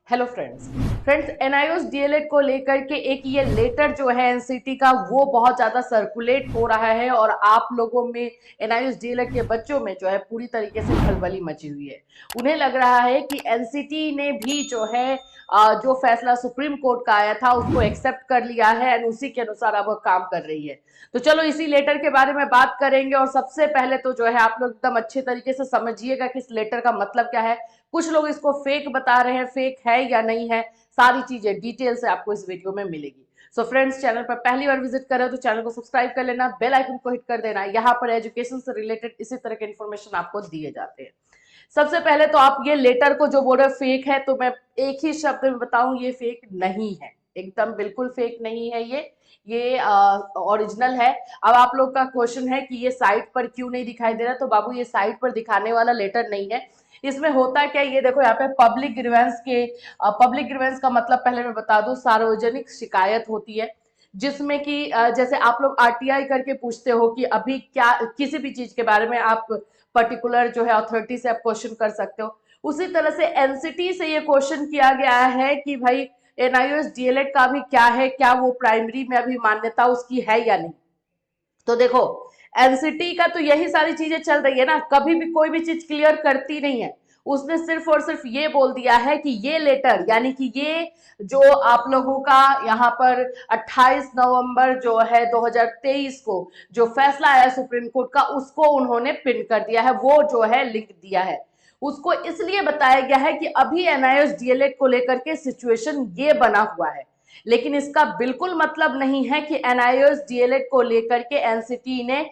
Hello friends NIOS DElEd को लेकर के एक ये लेटर जो है एनसीटी का वो बहुत ज्यादा सर्कुलेट हो रहा है और आप लोगों में एनआईओएस डीएलएड के बच्चों में जो है पूरी तरीके से खलबली मची हुई है। उन्हें लग रहा है कि एनसीटी ने भी जो है जो फैसला सुप्रीम कोर्ट का आया था उसको एक्सेप्ट कर लिया है एंड उसी के अनुसार अब वो काम कर रही है। तो चलो इसी लेटर के बारे में बात करेंगे और सबसे पहले तो जो है आप लोग एकदम अच्छे तरीके से समझिएगा कि इस लेटर का मतलब क्या है। कुछ लोग इसको फेक बता रहे हैं, फेक है या नहीं है, सारी चीजें डिटेल से आपको इस वीडियो में मिलेगी। सो फ्रेंड्स, चैनल पर पहली बार विजिट कर रहे हो तो चैनल को सब्सक्राइब कर लेना, बेल आइकन को हिट कर देना। यहाँ पर एजुकेशन से रिलेटेड इसी तरह के इन्फॉर्मेशन आपको दिए जाते हैं। सबसे पहले तो आप ये लेटर को जो बोल रहे फेक है, तो मैं एक ही शब्द में बताऊं, ये फेक नहीं है, एकदम बिल्कुल फेक नहीं है। ये ओरिजिनल है। अब आप लोग का क्वेश्चन है कि ये साइट पर क्यों नहीं दिखाई दे रहा, तो बाबू ये साइट पर दिखाने वाला लेटर नहीं है। इसमें होता क्या, ये देखो यहाँ पे पब्लिक ग्रीवेंस का मतलब पहले मैं बता दूं, सार्वजनिक शिकायत होती है जिसमें कि जैसे आप लोग आरटीआई करके पूछते हो कि अभी क्या किसी भी चीज के बारे में आप पर्टिकुलर जो है अथॉरिटी से आप क्वेश्चन कर सकते हो। उसी तरह से एनसीटी से ये क्वेश्चन किया गया है कि भाई एनआईओएस डीएलएड का भी क्या है, क्या वो प्राइमरी में अभी मान्यता उसकी है या नहीं। तो देखो, एनसीटी का तो यही सारी चीजें चल रही है ना, कभी भी कोई भी चीज क्लियर करती नहीं है। उसने सिर्फ और सिर्फ ये बोल दिया है कि ये लेटर यानी कि ये जो आप लोगों का यहाँ पर 28 नवंबर जो है 2023 को जो फैसला आया सुप्रीम कोर्ट का, उसको उन्होंने पिन कर दिया है, वो जो है लिंक दिया है। उसको इसलिए बताया गया है कि अभी एनआईओएस डीएलएड को लेकर के सिचुएशन ये बना हुआ है, लेकिन इसका बिल्कुल मतलब नहीं है कि एनआईओएस डीएलएड को लेकर के एनसीटी ने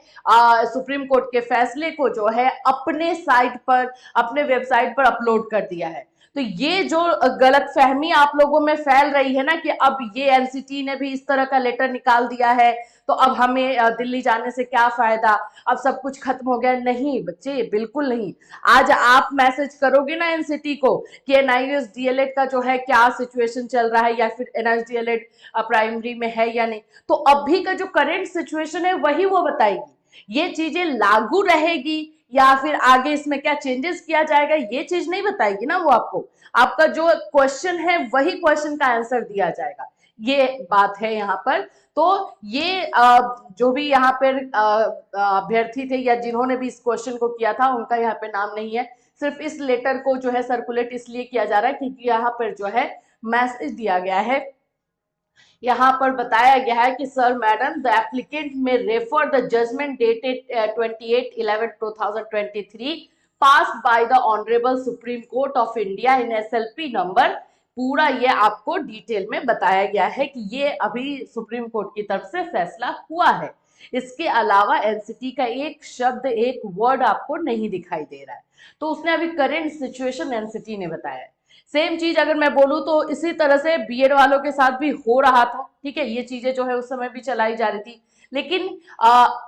सुप्रीम कोर्ट के फैसले को जो है अपने साइट पर, अपने वेबसाइट पर अपलोड कर दिया है। तो ये जो गलतफहमी आप लोगों में फैल रही है ना कि अब ये एनसीटी ने भी इस तरह का लेटर निकाल दिया है तो अब हमें दिल्ली जाने से क्या फायदा, अब सब कुछ खत्म हो गया, नहीं बच्चे, बिल्कुल नहीं। आज आप मैसेज करोगे ना एनसीटी को कि एनआईओएस डीएलएड का जो है क्या सिचुएशन चल रहा है या फिर एनआईओएस डीएलएड प्राइमरी में है या नहीं, तो अभी का जो करंट सिचुएशन है वही वो बताएगी। ये चीजें लागू रहेगी या फिर आगे इसमें क्या चेंजेस किया जाएगा, ये चीज नहीं बताएगी ना वो आपको। आपका जो क्वेश्चन है वही क्वेश्चन का आंसर दिया जाएगा, ये बात है यहाँ पर। तो ये जो भी यहाँ पर अभ्यर्थी थे या जिन्होंने भी इस क्वेश्चन को किया था उनका यहाँ पे नाम नहीं है। सिर्फ इस लेटर को जो है सर्कुलेट इसलिए किया जा रहा है क्योंकि यहाँ पर जो है मैसेज दिया गया है, यहाँ पर बताया गया है कि सर मैडम, द एप्लीकेंट में refer the judgement dated 28/11/2023 passed by the honourable Supreme Court of India in SLP number. पूरा ये आपको डिटेल में बताया गया है कि ये अभी सुप्रीम कोर्ट की तरफ से फैसला हुआ है। इसके अलावा एनसीटी का एक शब्द, एक वर्ड आपको नहीं दिखाई दे रहा है। तो उसने अभी करंट सिचुएशन एनसीटी ने बताया है। सेम चीज अगर मैं बोलूं तो इसी तरह से बीएड वालों के साथ भी हो रहा था, ठीक है, ये चीजें जो है उस समय भी चलाई जा रही थी। लेकिन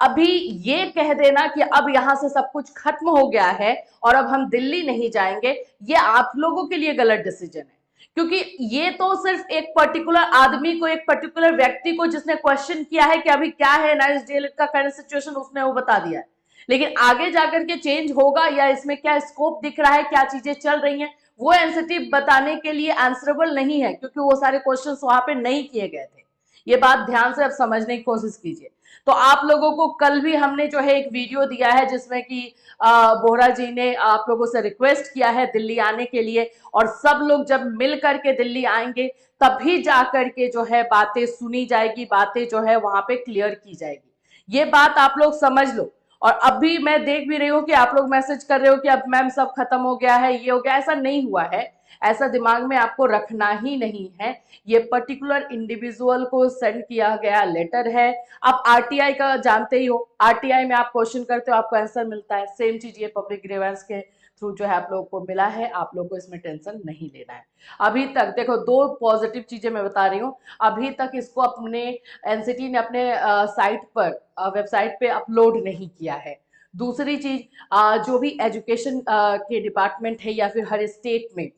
अभी ये कह देना कि अब यहां से सब कुछ खत्म हो गया है और अब हम दिल्ली नहीं जाएंगे, ये आप लोगों के लिए गलत डिसीजन है। क्योंकि ये तो सिर्फ एक पर्टिकुलर आदमी को, एक पर्टिकुलर व्यक्ति को जिसने क्वेश्चन किया है कि अभी क्या है एनआईओएस डीएलएड का करंट सिचुएशन, उसने वो बता दिया है। लेकिन आगे जाकर के चेंज होगा या इसमें क्या स्कोप दिख रहा है, क्या चीजें चल रही हैं, वो एनसीटी बताने के लिए आंसरेबल नहीं है क्योंकि वो सारे क्वेश्चंस वहां पे नहीं किए गए थे। ये बात ध्यान से अब समझने की कोशिश कीजिए। तो आप लोगों को कल भी हमने जो है एक वीडियो दिया है जिसमें कि बोहरा जी ने आप लोगों से रिक्वेस्ट किया है दिल्ली आने के लिए, और सब लोग जब मिल करके दिल्ली आएंगे तभी जाकर के जो है बातें सुनी जाएगी, बातें जो है वहां पे क्लियर की जाएगी। ये बात आप लोग समझ लो। और अभी मैं देख भी रही हूँ कि आप लोग मैसेज कर रहे हो कि अब मैम सब खत्म हो गया है, ये हो गया, ऐसा नहीं हुआ है। ऐसा दिमाग में आपको रखना ही नहीं है। ये पर्टिकुलर इंडिविजुअल को सेंड किया गया लेटर है। आप आरटीआई का जानते ही हो, आरटीआई में आप क्वेश्चन करते हो आपको आंसर मिलता है, सेम चीज ये पब्लिक ग्रीवेंस के थ्रू जो है आप लोगों को मिला है। आप लोगों को इसमें टेंशन नहीं लेना है। अभी तक देखो, दो पॉजिटिव चीजें मैं बता रही हूँ। अभी तक इसको अपने एनसीटी ने अपने साइट पर, वेबसाइट पे अपलोड नहीं किया है। दूसरी चीज, जो भी एजुकेशन के डिपार्टमेंट है या फिर हर स्टेट में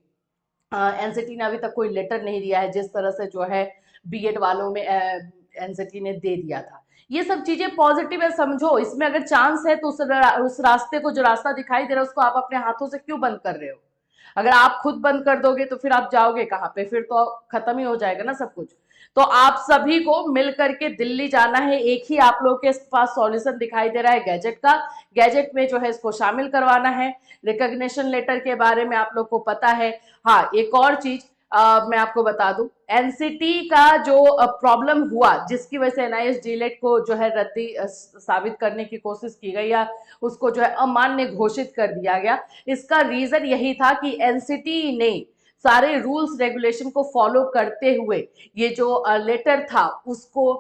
एनसीटी ने अभी तक कोई लेटर नहीं दिया है, जिस तरह से जो है बीएड वालों में एनसीटी ने दे दिया था। ये सब चीजें पॉजिटिव है, समझो। इसमें अगर चांस है तो उस रास्ते को, जो रास्ता दिखाई दे रहा है, उसको आप अपने हाथों से क्यों बंद कर रहे हो। अगर आप खुद बंद कर दोगे तो फिर आप जाओगे कहाँ पे, फिर तो खत्म ही हो जाएगा ना सब कुछ। तो आप सभी को मिल करके दिल्ली जाना है, एक ही आप लोगों के पास सॉल्यूशन दिखाई दे रहा है गैजेट का। गैजेट में जो है इसको शामिल करवाना है। रिकॉग्निशन लेटर के बारे में आप लोग को पता है। हाँ, एक और चीज मैं आपको बता दूं, एनसीटी का जो प्रॉब्लम हुआ जिसकी वजह से एनआईएस डीलेट को जो है रद्दी साबित करने की कोशिश की गई या उसको जो है अमान्य घोषित कर दिया गया, इसका रीजन यही था कि एनसीटी ने सारे रूल्स रेगुलेशन को फॉलो करते हुए ये जो लेटर था उसको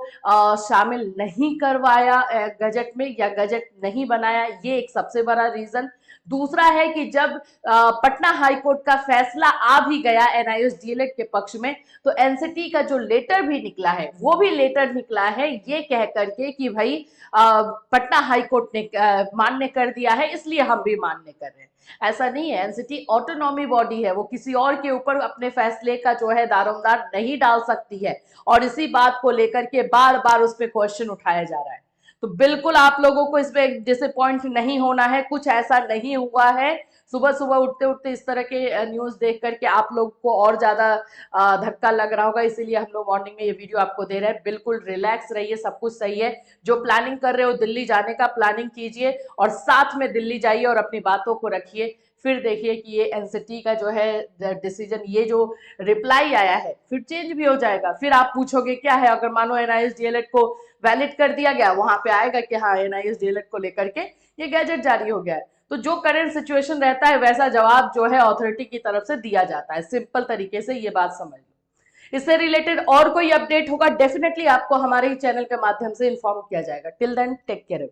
शामिल नहीं करवाया गजट में, या गजट नहीं बनाया, ये एक सबसे बड़ा रीजन। दूसरा है कि जब पटना हाईकोर्ट का फैसला आ भी गया एनआईएस डीएलएड के पक्ष में, तो एनसीटी का जो लेटर भी निकला है वो भी लेटर निकला है ये कह करके कि भाई पटना हाईकोर्ट ने मान्य कर दिया है इसलिए हम भी मान्य कर रहे हैं। ऐसा नहीं है, एनसीटी ऑटोनॉमी बॉडी है, वो किसी और के ऊपर अपने फैसले का जो है दारोमदार नहीं डाल सकती है, और इसी बात को लेकर के बार बार उस पर क्वेश्चन उठाया जा रहा है। तो बिल्कुल आप लोगों को इसमें डिसअपॉइंट नहीं होना है, कुछ ऐसा नहीं हुआ है। सुबह सुबह उठते उठते इस तरह के न्यूज देख करके आप लोग को और ज्यादा धक्का लग रहा होगा, इसीलिए हम लोग मॉर्निंग में ये वीडियो आपको दे रहे हैं। बिल्कुल रिलैक्स रहिए, सब कुछ सही है। जो प्लानिंग कर रहे हो दिल्ली जाने का, प्लानिंग कीजिए और साथ में दिल्ली जाइए और अपनी बातों को रखिए। फिर देखिए कि ये एनसीटी का जो है डिसीजन, ये जो रिप्लाई आया है फिर चेंज भी हो जाएगा। फिर आप पूछोगे क्या है, अगर मानो एनआईएस डीएलएड को वैलिड कर दिया गया, वहां पे आएगा कि हाँ एनआईएस डीएलएड को लेकर के ये गैजेट जारी हो गया है। तो जो करंट सिचुएशन रहता है वैसा जवाब जो है अथॉरिटी की तरफ से दिया जाता है। सिंपल तरीके से ये बात समझ लो। इससे रिलेटेड और कोई अपडेट होगा डेफिनेटली आपको हमारे ही चैनल के माध्यम से इन्फॉर्म किया जाएगा। Till then take care.